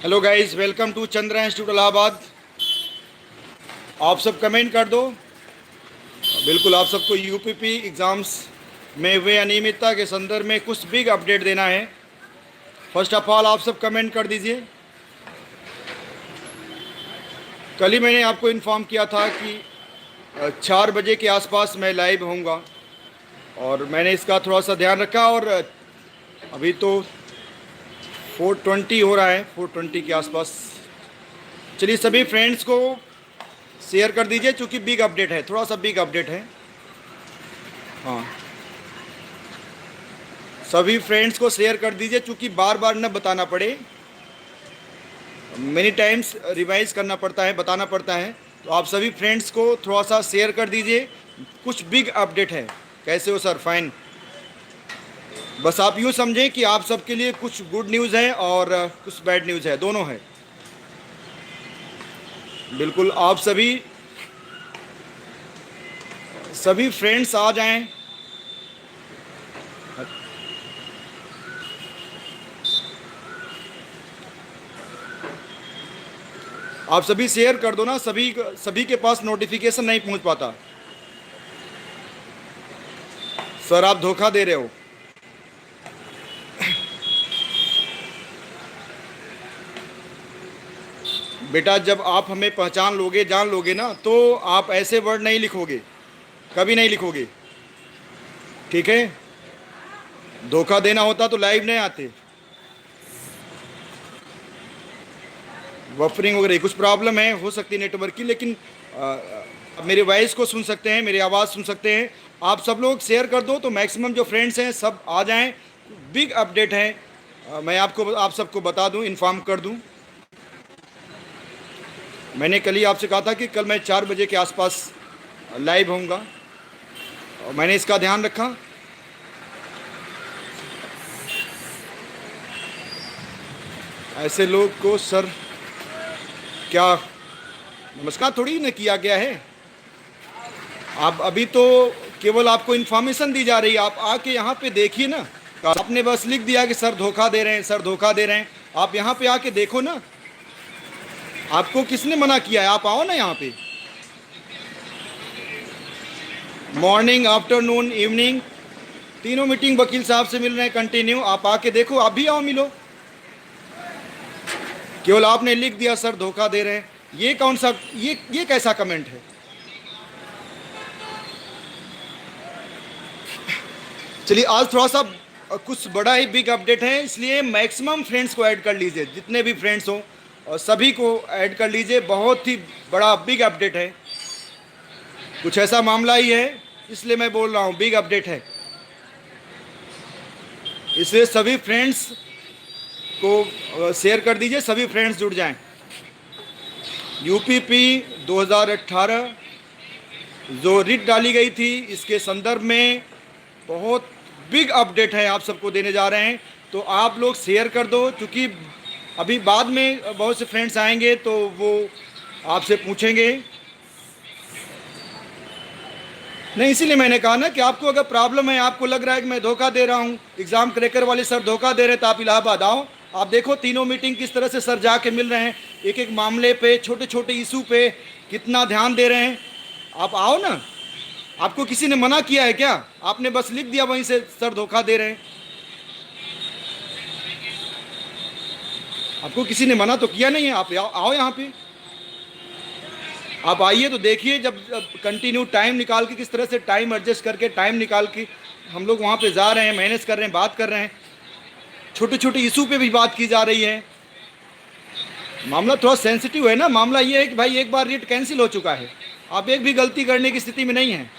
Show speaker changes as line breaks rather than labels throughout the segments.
Hello guys, welcome to Chandra institute Allahabad. आप सब comment कर दो। बिल्कुल, आप सबको यूपीपी एग्ज़ाम्स में हुए अनियमितता के संदर्भ में कुछ बिग अपडेट देना है। फर्स्ट ऑफ ऑल आप सब कमेंट कर दीजिए। कल ही मैंने आपको इन्फॉर्म किया था कि 4 बजे के आसपास मैं लाइव होऊंगा और मैंने इसका थोड़ा सा ध्यान रखा। और अभी तो 4:20 हो रहा है, 4:20 के आसपास। चलिए सभी फ्रेंड्स को शेयर कर दीजिए, चूँकि बिग अपडेट है, थोड़ा सा बिग अपडेट है। हाँ, सभी फ्रेंड्स को शेयर कर दीजिए, चूँकि बार बार न बताना पड़े। मेनी टाइम्स रिवाइज करना पड़ता है, बताना पड़ता है। तो आप सभी फ्रेंड्स को थोड़ा सा शेयर कर दीजिए। कुछ बिग अपडेट है। कैसे हो सर? फाइन। बस आप यूँ समझें कि आप सबके लिए कुछ गुड न्यूज़ है और कुछ बैड न्यूज़ है, दोनों है। बिल्कुल, आप सभी सभी फ्रेंड्स आ जाएं। आप सभी शेयर कर दो ना, सभी सभी के पास नोटिफिकेशन नहीं पहुंच पाता। सर आप धोखा दे रहे हो। बेटा, जब आप हमें पहचान लोगे, जान लोगे ना, तो आप ऐसे वर्ड नहीं लिखोगे, कभी नहीं लिखोगे। ठीक है? धोखा देना होता तो लाइव नहीं आते। बफरिंग वगैरह कुछ प्रॉब्लम है, हो सकती है नेटवर्क की, लेकिन आप मेरी वॉइस को सुन सकते हैं, मेरी आवाज़ सुन सकते हैं। आप सब लोग शेयर कर दो तो मैक्सिमम जो फ्रेंड्स हैं सब आ जाएं। बिग अपडेट है। मैं आप सबको बता दूं, इन्फॉर्म कर दूं। मैंने कल ही आपसे कहा था कि कल मैं 4 बजे के आसपास लाइव होऊंगा और मैंने इसका ध्यान रखा। ऐसे लोग को सर क्या नमस्कार थोड़ी न किया गया है। आप अभी तो केवल आपको इन्फॉर्मेशन दी जा रही है। आप आके यहाँ पे देखिए ना। आपने बस लिख दिया कि सर धोखा दे रहे हैं, सर धोखा दे रहे हैं। आप यहाँ पे आके देखो ना। आपको किसने मना किया है? आप आओ ना यहाँ पे। मॉर्निंग, आफ्टरनून, इवनिंग, तीनों मीटिंग वकील साहब से मिल रहे हैं कंटिन्यू। आप आके देखो, आप भी आओ, मिलो। केवल आपने लिख दिया सर धोखा दे रहे हैं। ये कौन सा, ये कैसा कमेंट है? चलिए, आज थोड़ा सा कुछ बड़ा ही बिग अपडेट है, इसलिए मैक्सिमम फ्रेंड्स को ऐड कर लीजिए, जितने भी फ्रेंड्स हों और सभी को ऐड कर लीजिए। बहुत ही बड़ा बिग अपडेट है। कुछ ऐसा मामला ही है, इसलिए मैं बोल रहा हूँ बिग अपडेट है। इसलिए सभी फ्रेंड्स को शेयर कर दीजिए, सभी फ्रेंड्स जुड़ जाएं। यूपीपी 2018 जो रिट डाली गई थी, इसके संदर्भ में बहुत बिग अपडेट है, आप सबको देने जा रहे हैं। तो आप लोग शेयर कर दो, क्योंकि अभी बाद में बहुत से फ्रेंड्स आएंगे तो वो आपसे पूछेंगे। नहीं, इसीलिए मैंने कहा ना कि आपको अगर प्रॉब्लम है, आपको लग रहा है कि मैं धोखा दे रहा हूँ, एग्ज़ाम क्रैकर वाले सर धोखा दे रहे हैं, तो आप इलाहाबाद आओ। आप देखो तीनों मीटिंग किस तरह से सर जाके मिल रहे हैं, एक एक मामले पे, छोटे छोटे इशू पे कितना ध्यान दे रहे हैं। आप आओ ना। आपको किसी ने मना किया है क्या? आपने बस लिख दिया वहीं से सर धोखा दे रहे हैं। आपको किसी ने मना तो किया नहीं है। आप आओ यहाँ पे। आप आइए तो देखिए, जब कंटिन्यू टाइम निकाल के, किस तरह से टाइम एडजस्ट करके, टाइम निकाल के हम लोग वहाँ पे जा रहे हैं, मैनेज कर रहे हैं, बात कर रहे हैं। छोटे छोटे इशू पे भी बात की जा रही है। मामला थोड़ा सेंसिटिव है ना। मामला ये है कि भाई एक बार रिट कैंसिल हो चुका है, आप एक भी गलती करने की स्थिति में नहीं हैं।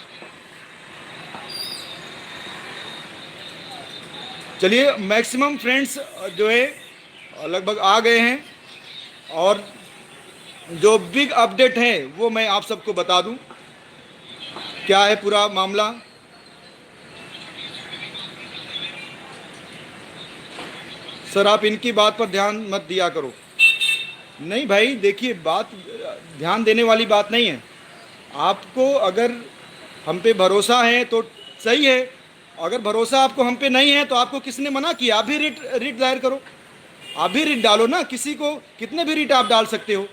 चलिए, मैक्सिमम फ्रेंड्स जो है लगभग आ गए हैं और जो बिग अपडेट है वो मैं आप सबको बता दूं। क्या है पूरा मामला? सर आप इनकी बात पर ध्यान मत दिया करो। नहीं भाई, देखिए, बात ध्यान देने वाली बात नहीं है। आपको अगर हम पे भरोसा है तो सही है। अगर भरोसा आपको हम पे नहीं है तो आपको किसने मना किया? आप भी रिट दायर करो। आप भी रिट डालो ना, किसी को कितने भी रिट आप डाल सकते हो।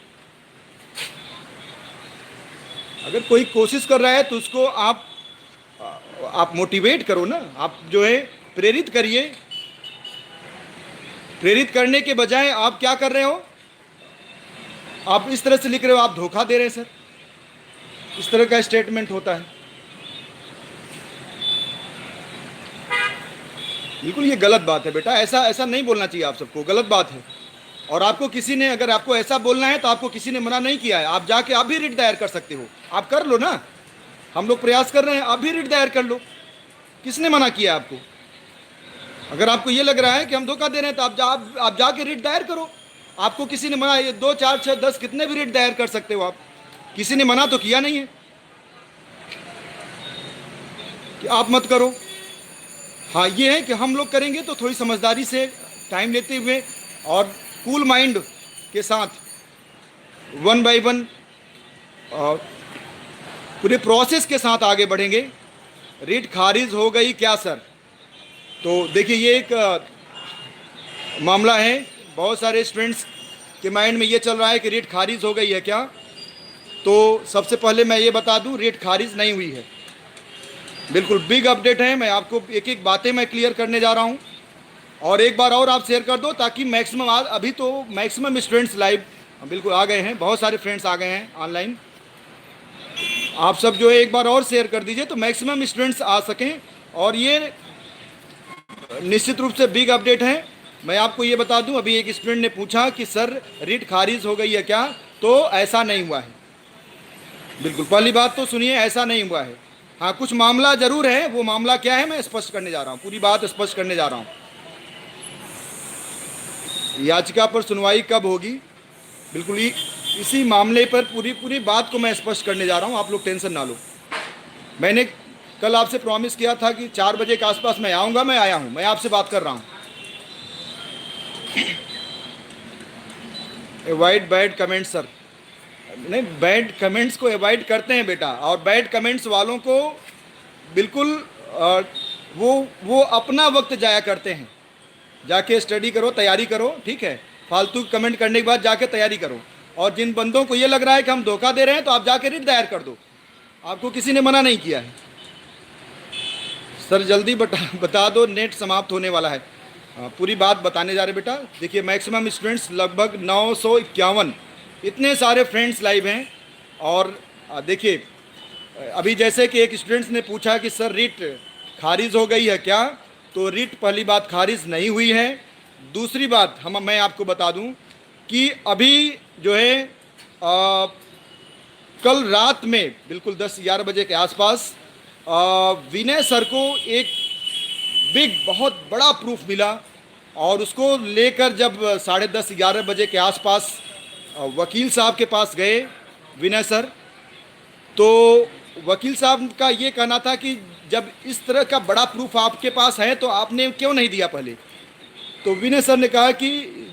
अगर कोई कोशिश कर रहा है तो उसको आप मोटिवेट करो ना, आप जो है प्रेरित करिए। प्रेरित करने के बजाय आप क्या कर रहे हो, आप इस तरह से लिख रहे हो, आप धोखा दे रहे हैं सर। इस तरह का स्टेटमेंट होता है, बिल्कुल ये गलत बात है बेटा। ऐसा ऐसा नहीं बोलना चाहिए आप सबको, गलत बात है। और आपको किसी ने, अगर आपको ऐसा बोलना है तो आपको किसी ने मना नहीं किया है, आप जाके आप भी रिट दायर कर सकते हो, आप कर लो ना। हम लोग प्रयास कर रहे हैं, आप भी रिट दायर कर लो, किसने मना किया आपको? अगर आपको ये लग रहा है कि हम धोखा दे रहे हैं तो आप जाके रिट दायर करो। आपको किसी ने मना, ये 2 4 6 10 कितने भी रिट दायर कर सकते हो आप, किसी ने मना तो किया नहीं है कि आप मत करो। हाँ ये है कि हम लोग करेंगे तो थोड़ी समझदारी से, टाइम लेते हुए और कूल माइंड के साथ, वन बाय वन पूरे प्रोसेस के साथ आगे बढ़ेंगे। रिट खारिज हो गई क्या सर? तो देखिए ये एक मामला है, बहुत सारे स्टूडेंट्स के माइंड में ये चल रहा है कि रिट खारिज हो गई है क्या। तो सबसे पहले मैं ये बता दूं, रिट खारिज नहीं हुई है, बिल्कुल बिग अपडेट है। मैं आपको एक एक बातें मैं क्लियर करने जा रहा हूं, और एक बार और आप शेयर कर दो ताकि मैक्सिमम, अभी तो मैक्सिमम स्टूडेंट्स लाइव बिल्कुल आ गए हैं, बहुत सारे फ्रेंड्स आ गए हैं ऑनलाइन। आप सब जो है एक बार और शेयर कर दीजिए तो मैक्सिमम स्टूडेंट्स आ सकें। और ये निश्चित रूप से बिग अपडेट है। मैं आपको ये बता दूं, अभी एक स्टूडेंट ने पूछा कि सर रिट खारिज हो गई है क्या, तो ऐसा नहीं हुआ है। बिल्कुल पहली बात तो सुनिए, ऐसा नहीं हुआ है। हाँ कुछ मामला जरूर है, वो मामला क्या है मैं स्पष्ट करने जा रहा हूँ, पूरी बात स्पष्ट करने जा रहा हूँ। याचिका पर सुनवाई कब होगी, बिल्कुल इसी मामले पर पूरी बात को मैं स्पष्ट करने जा रहा हूँ, आप लोग टेंशन ना लो। मैंने कल आपसे प्रॉमिस किया था कि 4 बजे के आसपास मैं आऊँगा, मैं आया हूँ, मैं आपसे बात कर रहा हूँ। अवॉइड बैड कमेंट्स सर, नहीं बैड कमेंट्स को अवॉइड करते हैं बेटा, और बैड कमेंट्स वालों को बिल्कुल वो अपना वक्त जाया करते हैं। जाके स्टडी करो, तैयारी करो, ठीक है, फालतू कमेंट करने के बाद जाके तैयारी करो। और जिन बंदों को ये लग रहा है कि हम धोखा दे रहे हैं तो आप जाके रिट दायर कर दो, आपको किसी ने मना नहीं किया है। सर जल्दी बता दो, नेट समाप्त होने वाला है। पूरी बात बताने जा रहे बेटा। देखिए मैक्सिमम स्टूडेंट्स लगभग 951, इतने सारे फ्रेंड्स लाइव हैं। और देखिए अभी जैसे कि एक स्टूडेंट्स ने पूछा कि सर रिट खारिज हो गई है क्या, तो रिट पहली बात खारिज नहीं हुई है। दूसरी बात मैं आपको बता दूं कि अभी जो है कल रात में बिल्कुल 10-11 बजे के आसपास विनय सर को एक बिग बहुत बड़ा प्रूफ मिला, और उसको लेकर जब 10:30-11 बजे के आसपास वकील साहब के पास गए विनय सर, तो वकील साहब का ये कहना था कि जब इस तरह का बड़ा प्रूफ आपके पास है तो आपने क्यों नहीं दिया पहले। तो विनय सर ने कहा कि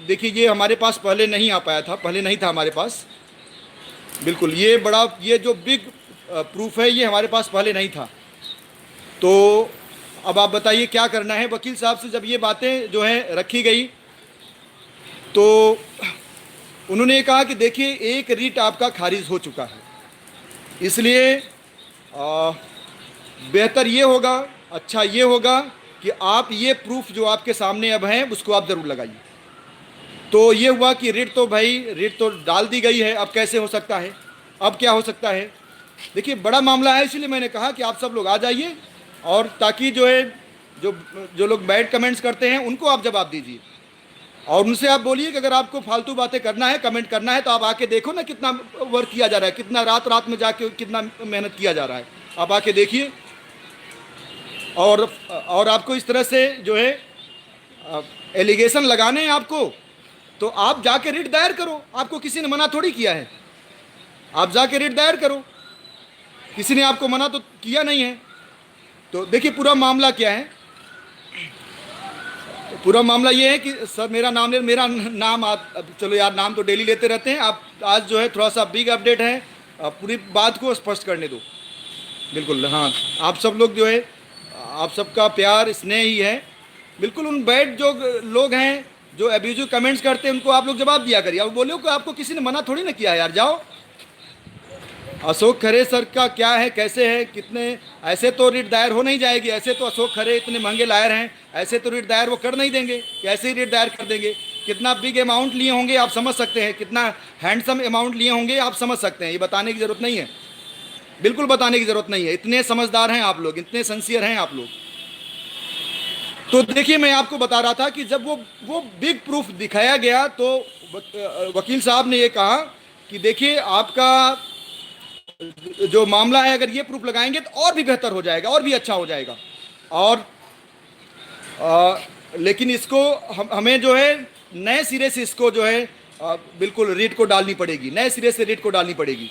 देखिए ये हमारे पास पहले नहीं आ पाया था, पहले नहीं था हमारे पास, बिल्कुल ये बड़ा, ये जो बिग प्रूफ है ये हमारे पास पहले नहीं था। तो अब आप बताइए क्या करना है। वकील साहब से जब ये बातें जो है रखी गई तो उन्होंने कहा कि देखिए एक रिट आपका खारिज हो चुका है, इसलिए बेहतर ये होगा, अच्छा ये होगा कि आप ये प्रूफ जो आपके सामने अब हैं उसको आप ज़रूर लगाइए। तो ये हुआ कि रिट तो भाई रिट तो डाल दी गई है, अब कैसे हो सकता है, अब क्या हो सकता है। देखिए बड़ा मामला है, इसलिए मैंने कहा कि आप सब लोग आ जाइए, और ताकि जो है जो लोग बैड कमेंट्स करते हैं उनको आप जवाब दीजिए, और उनसे आप बोलिए कि अगर आपको फालतू बातें करना है, कमेंट करना है, तो आप आके देखो ना कितना वर्क किया जा रहा है, कितना रात में जाके कितना मेहनत किया जा रहा है, आप आके देखिए। और आपको इस तरह से जो है एलिगेशन लगाने हैं आपको, तो आप जाके रिट दायर करो, आपको किसी ने मना थोड़ी किया है, आप जाके रिट दायर करो, किसी ने आपको मना तो किया नहीं है। तो देखिए पूरा मामला क्या है, पूरा मामला ये है कि सर मेरा नाम आप, चलो यार नाम तो डेली लेते रहते हैं, आप आज जो है थोड़ा सा बिग अपडेट है, पूरी बात को स्पष्ट करने दो। बिल्कुल हाँ, आप सब लोग जो है, आप सबका प्यार स्नेह ही है। बिल्कुल उन बैड जो लोग हैं जो एब्यूजिव कमेंट्स करते हैं उनको आप लोग जवाब दिया करिए। अब बोलो कि आपको किसी ने मना थोड़ी ना किया यार, जाओ। अशोक खरे सर का क्या है, कैसे है, कितने, ऐसे तो रिट दायर हो नहीं जाएगी। ऐसे तो अशोक खरे इतने महंगे लायर हैं, ऐसे तो रिट दायर वो कर नहीं देंगे कि ऐसे ही रिट दायर कर देंगे। कितना बिग अमाउंट लिए होंगे आप समझ सकते हैं, कितना हैंडसम अमाउंट लिए होंगे आप समझ सकते हैं। ये बताने की ज़रूरत नहीं है, बिल्कुल बताने की ज़रूरत नहीं है। इतने समझदार हैं आप लोग, इतने सिंसियर हैं आप लोग। तो देखिए, मैं आपको बता रहा था कि जब वो बिग प्रूफ दिखाया गया तो वकील साहब ने ये कहा कि देखिए आपका जो मामला है, अगर ये प्रूफ लगाएंगे तो और भी बेहतर हो जाएगा, और भी अच्छा हो जाएगा। और लेकिन इसको हमें जो है नए सिरे से इसको जो है बिल्कुल रीट को डालनी पड़ेगी, नए सिरे से रीट को डालनी पड़ेगी।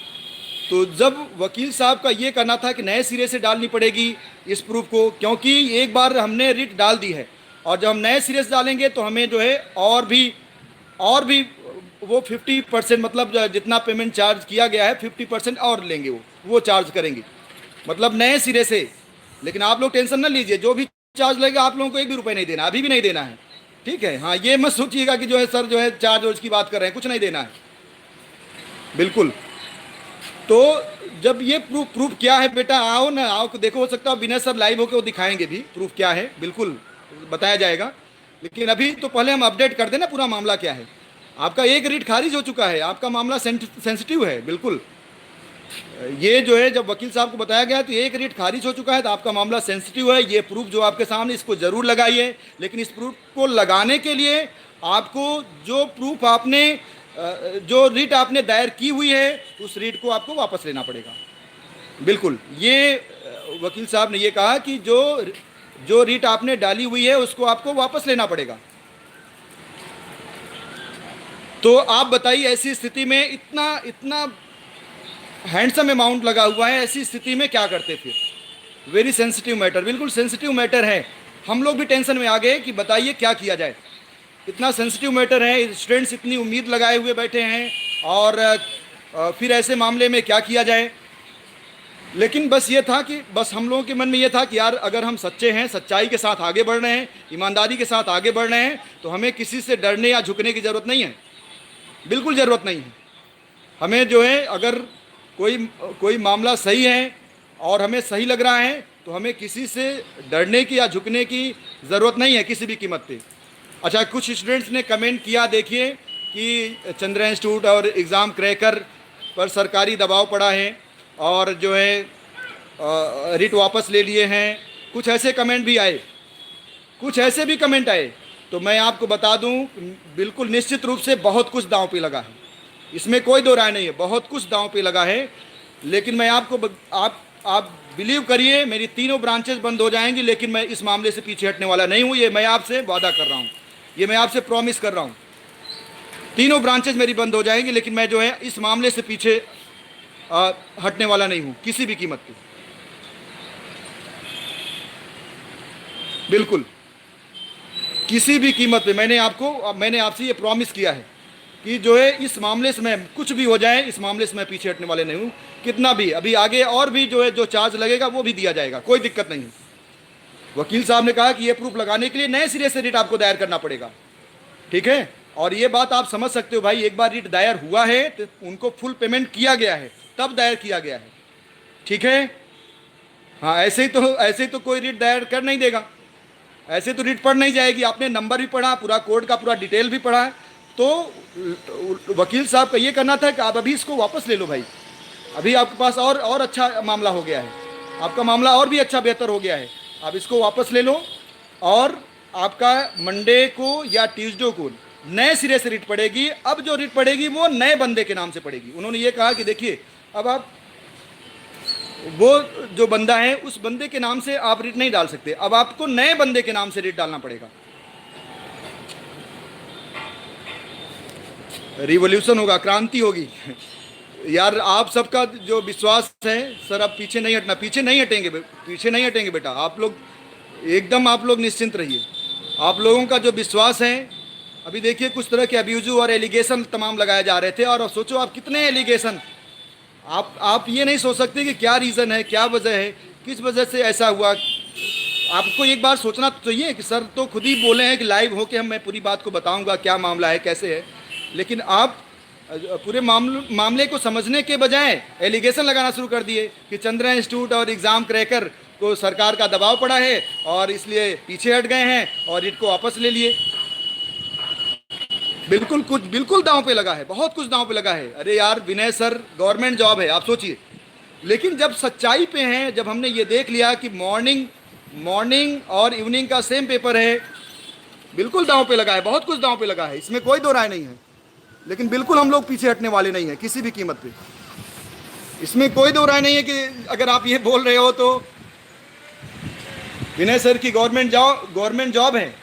तो जब वकील साहब का ये कहना था कि नए सिरे से डालनी पड़ेगी इस प्रूफ को, क्योंकि एक बार हमने रीट डाल दी है, और जब हम नए सिरे से डालेंगे तो हमें जो है और भी वो 50% मतलब जितना पेमेंट चार्ज किया गया है 50% और लेंगे, वो चार्ज करेंगे, मतलब नए सिरे से। लेकिन आप लोग टेंशन ना लीजिए, जो भी चार्ज लगेगा आप लोगों को एक भी रुपये नहीं देना, अभी भी नहीं देना है, ठीक है। हाँ, ये मत सोचिएगा कि जो है सर जो है चार्ज और उसकी बात कर रहे हैं, कुछ नहीं देना है, बिल्कुल। तो जब ये प्रूफ क्या है बेटा, आओ ना, आओ देखो, हो सकता है विनय सर लाइव होकर वो दिखाएंगे भी प्रूफ क्या है, बिल्कुल बताया जाएगा। लेकिन अभी तो पहले हम अपडेट कर दें ना पूरा मामला क्या है। आपका एक रीट खारिज हो चुका है, आपका मामला सेंसिटिव है, बिल्कुल। ये जो है जब वकील साहब को बताया गया तो एक रीट खारिज हो चुका है, तो आपका मामला सेंसिटिव है। ये प्रूफ जो आपके सामने, इसको ज़रूर लगाइए। लेकिन इस प्रूफ को लगाने के लिए आपको जो प्रूफ आपने जो रीट आपने दायर की हुई है उस रीट को आपको वापस लेना पड़ेगा, बिल्कुल। ये वकील साहब ने ये कहा कि जो रीट आपने डाली हुई है उसको आपको वापस लेना पड़ेगा। तो आप बताइए, ऐसी स्थिति में इतना हैंडसम अमाउंट लगा हुआ है, ऐसी स्थिति में क्या करते फिर? वेरी सेंसिटिव मैटर, बिल्कुल सेंसिटिव मैटर है। हम लोग भी टेंशन में आ गए कि बताइए क्या किया जाए। इतना सेंसिटिव मैटर है, स्टूडेंट्स इतनी उम्मीद लगाए हुए बैठे हैं, और फिर ऐसे मामले में क्या किया जाए। लेकिन बस ये था कि बस हम लोगों के मन में ये था कि यार अगर हम सच्चे हैं, सच्चाई के साथ आगे बढ़ रहे हैं, ईमानदारी के साथ आगे बढ़ रहे हैं, तो हमें किसी से डरने या झुकने की ज़रूरत नहीं है, बिल्कुल ज़रूरत नहीं है। हमें जो है अगर कोई मामला सही है और हमें सही लग रहा है तो हमें किसी से डरने की या झुकने की ज़रूरत नहीं है किसी भी कीमत पे। अच्छा, कुछ स्टूडेंट्स ने कमेंट किया, देखिए कि चंद्रयान इंस्टीट्यूट और एग्ज़ाम क्रैकर पर सरकारी दबाव पड़ा है और जो है रिट वापस ले लिए हैं। कुछ ऐसे कमेंट भी आए, कुछ ऐसे भी कमेंट आए। तो मैं आपको बता दूं, बिल्कुल निश्चित रूप से बहुत कुछ दांव पे लगा है, इसमें कोई दो राय नहीं है, बहुत कुछ दांव पे लगा है। लेकिन मैं आपको आप बिलीव करिए, मेरी तीनों ब्रांचेस बंद हो जाएंगी, लेकिन मैं इस मामले से पीछे हटने वाला नहीं हूँ। ये मैं आपसे वादा कर रहा हूँ, ये मैं आपसे प्रॉमिस कर रहा हूँ। तीनों ब्रांचेस मेरी बंद हो जाएंगी, लेकिन मैं जो है इस मामले से पीछे हटने वाला नहीं हूँ किसी भी कीमत पे, बिल्कुल किसी भी कीमत पे। मैंने आपसे ये प्रॉमिस किया है कि जो है इस मामले से मैं, कुछ भी हो जाए, इस मामले से मैं पीछे हटने वाले नहीं हूँ। कितना भी अभी आगे और भी जो है जो चार्ज लगेगा वो भी दिया जाएगा, कोई दिक्कत नहीं है। वकील साहब ने कहा कि ये प्रूफ लगाने के लिए नए सिरे से रिट आपको दायर करना पड़ेगा, ठीक है। और ये बात आप समझ सकते हो भाई, एक बार रिट दायर हुआ है तो उनको फुल पेमेंट किया गया है, तब दायर किया गया है, ठीक है। हाँ, ऐसे ही तो कोई रिट दायर कर नहीं देगा, ऐसे तो रिट पढ़ नहीं जाएगी। आपने नंबर भी पढ़ा, पूरा कोड का पूरा डिटेल भी पढ़ा है। तो वकील साहब का ये करना था कि आप अभी इसको वापस ले लो भाई, अभी आपके पास और अच्छा मामला हो गया है, आपका मामला और भी अच्छा बेहतर हो गया है, आप इसको वापस ले लो। और आपका मंडे को या ट्यूसडे को नए सिरे से रिट पड़ेगी। अब जो रिट पड़ेगी वो नए बंदे के नाम से पड़ेगी। उन्होंने ये कहा कि देखिए, अब आप वो जो बंदा है उस बंदे के नाम से आप रिट नहीं डाल सकते, अब आपको नए बंदे के नाम से रिट डालना पड़ेगा। रिवॉल्यूशन होगा, क्रांति होगी यार। आप सबका जो विश्वास है सर, अब पीछे नहीं हटना, पीछे नहीं हटेंगे बेटा। आप लोग एकदम, आप लोग निश्चिंत रहिए। आप लोगों का जो विश्वास है, अभी देखिए कुछ तरह के अब्यूज़ और एलिगेशन तमाम लगाए जा रहे थे, और सोचो आप कितने एलिगेशन, आप ये नहीं सोच सकते कि क्या रीज़न है, क्या वजह है, किस वजह से ऐसा हुआ। आपको एक बार सोचना तो चाहिए कि सर तो खुद ही बोले हैं कि लाइव होके मैं पूरी बात को बताऊंगा क्या मामला है कैसे है, लेकिन आप पूरे मामले को समझने के बजाय एलिगेशन लगाना शुरू कर दिए कि चंद्रा इंस्टीट्यूट और एग्ज़ाम क्रैकर को सरकार का दबाव पड़ा है और इसलिए पीछे हट गए हैं और रीट को वापस ले लिए। बिल्कुल दांव पे लगा है, बहुत कुछ दांव पे लगा है। अरे यार विनय सर, गवर्नमेंट जॉब है, आप सोचिए। लेकिन जब सच्चाई पे हैं, जब हमने ये देख लिया कि मॉर्निंग और इवनिंग का सेम पेपर है, बिल्कुल दांव पे लगा है, बहुत कुछ दांव पे लगा है, इसमें कोई दो राय नहीं है। लेकिन बिल्कुल हम लोग पीछे हटने वाले नहीं हैं किसी भी कीमत पे, इसमें कोई दो राय नहीं है कि अगर आप ये बोल रहे हो तो विनय सर की गवर्नमेंट जॉब है,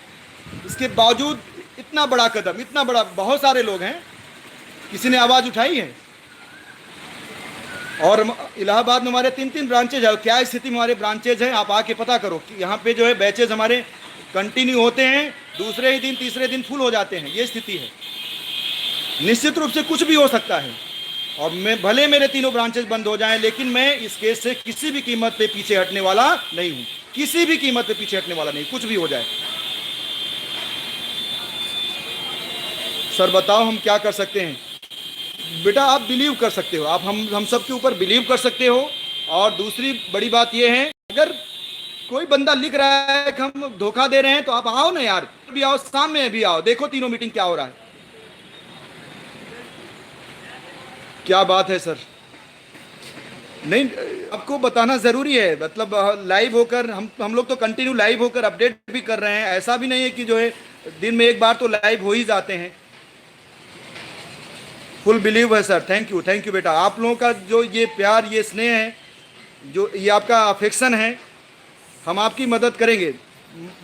इसके बावजूद इतना बड़ा कदम, इतना बड़ा, बहुत सारे लोग हैं, किसी ने आवाज़ उठाई है। और इलाहाबाद में हमारे 3 ब्रांचेज है, क्या स्थिति में हमारे ब्रांचेज हैं आप आके पता करो कि यहाँ पे जो है बैचेज हमारे कंटिन्यू होते हैं, दूसरे ही दिन तीसरे दिन फुल हो जाते हैं, ये स्थिति है। निश्चित रूप से कुछ भी हो सकता है और मैं भले मेरे 3 ब्रांचेज बंद हो जाएं, लेकिन मैं इस केस से किसी भी कीमत पे पीछे हटने वाला नहीं हूँ, किसी भी कीमत पे पीछे हटने वाला नहीं, कुछ भी हो जाए। सर बताओ हम क्या कर सकते हैं? बेटा आप बिलीव कर सकते हो, आप हम सब के ऊपर बिलीव कर सकते हो। और दूसरी बड़ी बात यह है, अगर कोई बंदा लिख रहा है कि हम धोखा दे रहे हैं तो आप आओ ना यार, भी आओ, सामने भी आओ, देखो तीनों मीटिंग क्या हो रहा है। क्या बात है सर, नहीं आपको बताना ज़रूरी है, मतलब लाइव होकर हम लोग तो कंटिन्यू लाइव होकर अपडेट भी कर रहे हैं, ऐसा भी नहीं है कि जो है दिन में एक बार तो लाइव हो ही जाते हैं। फुल बिलीव है सर, थैंक यू बेटा। आप लोगों का जो ये प्यार, ये स्नेह है, जो ये आपका अफेक्शन है, हम आपकी मदद करेंगे,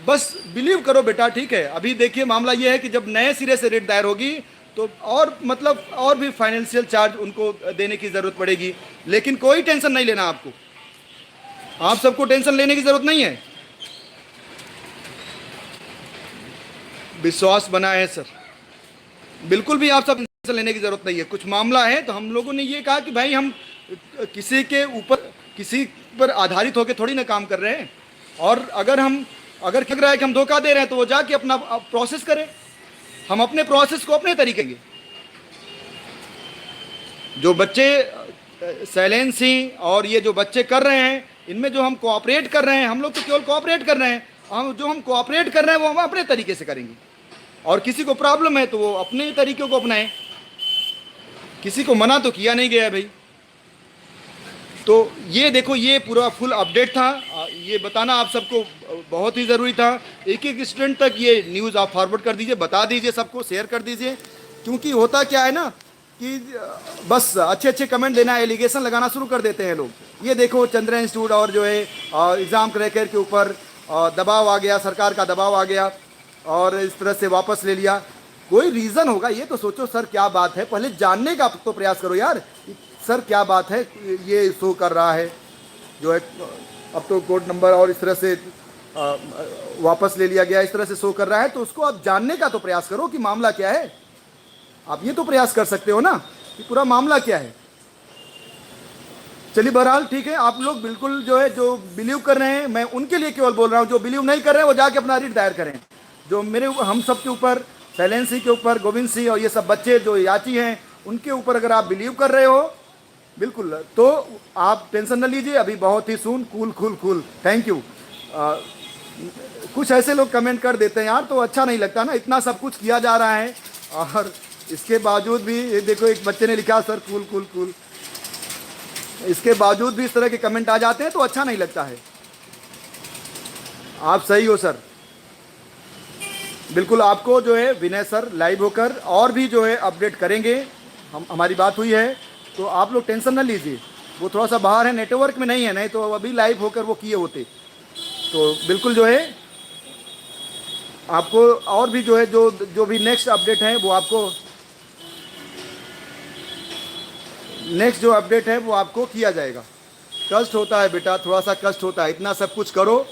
बस बिलीव करो बेटा, ठीक है। अभी देखिए मामला ये है कि जब नए सिरे से रेट दायर होगी तो और मतलब और भी फाइनेंशियल चार्ज उनको देने की ज़रूरत पड़ेगी, लेकिन कोई टेंशन नहीं लेना आपको, आप सबको टेंशन लेने की ज़रूरत नहीं है, विश्वास बना है सर, बिल्कुल भी आप सब टेंशन लेने की ज़रूरत नहीं है। कुछ मामला है तो हम लोगों ने ये कहा कि भाई हम किसी पर आधारित होकर थोड़ी ना काम कर रहे हैं, और अगर लग रहा है कि हम धोखा दे रहे हैं तो वो जाके अपना प्रोसेस करें, हम अपने प्रोसेस को अपने तरीके के। जो बच्चे शैलेंद्र सिंह और ये जो बच्चे कर रहे हैं, इनमें जो हम कोऑपरेट कर रहे हैं, हम लोग तो केवल कोऑपरेट कर रहे हैं, हम कोऑपरेट कर रहे हैं वो हम अपने तरीके से करेंगे, और किसी को प्रॉब्लम है तो वो अपने तरीके को अपनाएं, किसी को मना तो किया नहीं गया भाई। तो ये देखो, ये पूरा फुल अपडेट था, ये बताना आप सबको बहुत ही ज़रूरी था। एक स्टूडेंट तक ये न्यूज़ आप फॉरवर्ड कर दीजिए, बता दीजिए, सबको शेयर कर दीजिए, क्योंकि होता क्या है ना कि बस अच्छे कमेंट देना, एलिगेशन लगाना शुरू कर देते हैं लोग। ये देखो चंद्रा इंस्टीट्यूट और जो है एग्ज़ाम क्रैकर के ऊपर दबाव आ गया, सरकार का दबाव आ गया और इस तरह से वापस ले लिया। कोई रीज़न होगा, ये तो सोचो सर क्या बात है, पहले जानने का तो प्रयास करो यार, सर क्या बात है ये शो कर रहा है जो है अब तो कोड नंबर और इस तरह से वापस ले लिया गया, इस तरह से शो कर रहा है, तो उसको आप जानने का तो प्रयास करो कि मामला क्या है। आप ये तो प्रयास कर सकते हो ना कि पूरा मामला क्या है। चलिए बहरहाल ठीक है, आप लोग बिल्कुल जो है जो बिलीव कर रहे हैं, मैं उनके लिए केवल बोल रहा हूँ, जो बिलीव नहीं कर रहे हैं वो जाके अपना रीट दायर करें। जो मेरे हम सब के ऊपर, शैलेंद्र सिंह के ऊपर, गोविंद सिंह और ये सब बच्चे जो याची हैं, उनके ऊपर अगर आप बिलीव कर रहे हो बिल्कुल, तो आप टेंशन न लीजिए, अभी बहुत ही सून कूल। Thank you. कुछ ऐसे लोग कमेंट कर देते हैं यार, तो अच्छा नहीं लगता ना, इतना सब कुछ किया जा रहा है और इसके बावजूद भी देखो एक बच्चे ने लिखा सर कूल, इसके बावजूद भी इस तरह के कमेंट आ जाते हैं तो अच्छा नहीं लगता है। आप सही हो सर, बिल्कुल आपको जो है विनय सर लाइव होकर और भी जो है अपडेट करेंगे। हमारी बात हुई है तो आप लोग टेंशन न लीजिए, वो थोड़ा सा बाहर है, नेटवर्क में नहीं है, नहीं तो अभी लाइव होकर वो किए होते। तो बिल्कुल जो है आपको और भी जो है जो भी नेक्स्ट अपडेट है वो आपको, नेक्स्ट जो अपडेट है वो आपको किया जाएगा। कष्ट होता है बेटा, थोड़ा सा कष्ट होता है, इतना सब कुछ करो,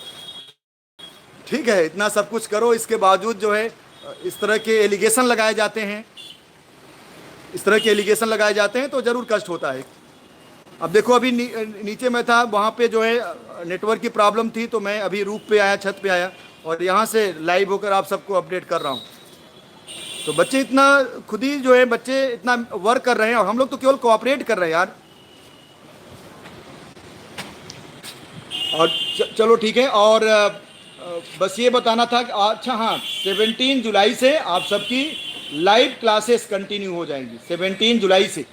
ठीक है, इतना सब कुछ करो, इसके बावजूद जो है इस तरह के एलिगेशन लगाए जाते हैं, तो ज़रूर कष्ट होता है। अब देखो अभी नीचे मैं था, वहाँ पे जो है नेटवर्क की प्रॉब्लम थी, तो मैं अभी रूफ पे आया, छत पे आया, और यहाँ से लाइव होकर आप सबको अपडेट कर रहा हूँ। तो बच्चे इतना खुद ही जो है, बच्चे इतना वर्क कर रहे हैं और हम लोग तो केवल कोऑपरेट कर रहे हैं यार। और चलो ठीक है। और बस ये बताना था कि अच्छा हाँ, 17 जुलाई से आप सबकी लाइव क्लासेस कंटिन्यू हो जाएंगी। 17 जुलाई से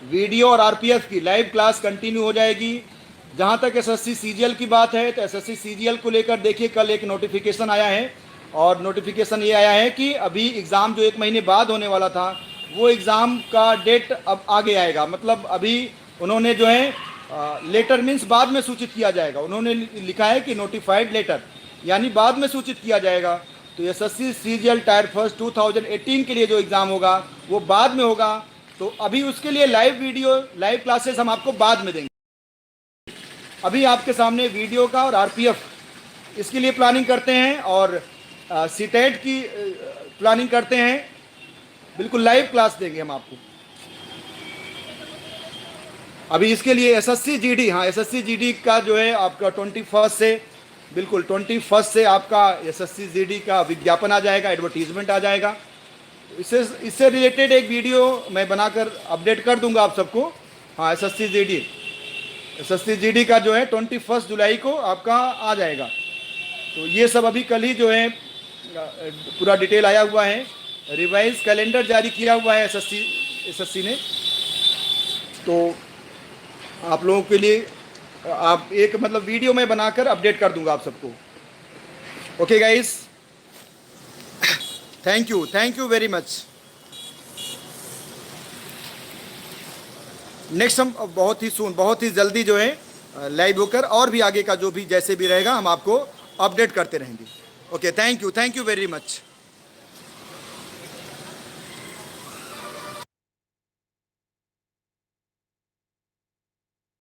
वीडियो और आरपीएफ की लाइव क्लास कंटिन्यू हो जाएगी। जहाँ तक एसएससी सीजीएल की बात है, तो एसएससी सीजीएल को लेकर देखिए, कल एक नोटिफिकेशन आया है, और नोटिफिकेशन ये आया है कि अभी एग्ज़ाम जो 1 महीने बाद होने वाला था, वो एग्ज़ाम का डेट अब आगे आएगा। मतलब अभी उन्होंने जो है लेटर मीन्स बाद में सूचित किया जाएगा। उन्होंने लिखा है कि नोटिफाइड लेटर, यानी बाद में सूचित किया जाएगा। तो एसएससी सीजीएल टायर फर्स्ट 2018 के लिए जो एग्ज़ाम होगा वो बाद में होगा। तो अभी उसके लिए लाइव वीडियो, लाइव क्लासेस हम आपको बाद में देंगे। अभी आपके सामने वीडियो का और आरपीएफ इसके लिए प्लानिंग करते हैं, और सीटेट की प्लानिंग करते हैं। बिल्कुल लाइव क्लास देंगे हम आपको। अभी इसके लिए एसएससी जीडी, हाँ एसएससी जीडी का जो है आपका 21 से, बिल्कुल 21 से आपका एसएससी जीडी का विज्ञापन आ जाएगा, एडवर्टीजमेंट आ जाएगा। इससे रिलेटेड एक वीडियो मैं बनाकर अपडेट कर दूंगा आप सबको। हाँ एसएससी जीडी का जो है 21 जुलाई को आपका आ जाएगा। तो ये सब अभी कल ही जो है पूरा डिटेल आया हुआ है, रिवाइज कैलेंडर जारी किया हुआ है एसएससी ने। तो आप लोगों के लिए आप एक मतलब वीडियो में बनाकर अपडेट कर दूंगा आप सबको। Okay guys, thank you very much. Next हम बहुत ही जल्दी जो है लाइव होकर और भी आगे का जो भी जैसे भी रहेगा हम आपको अपडेट करते रहेंगे। Okay, thank you very much.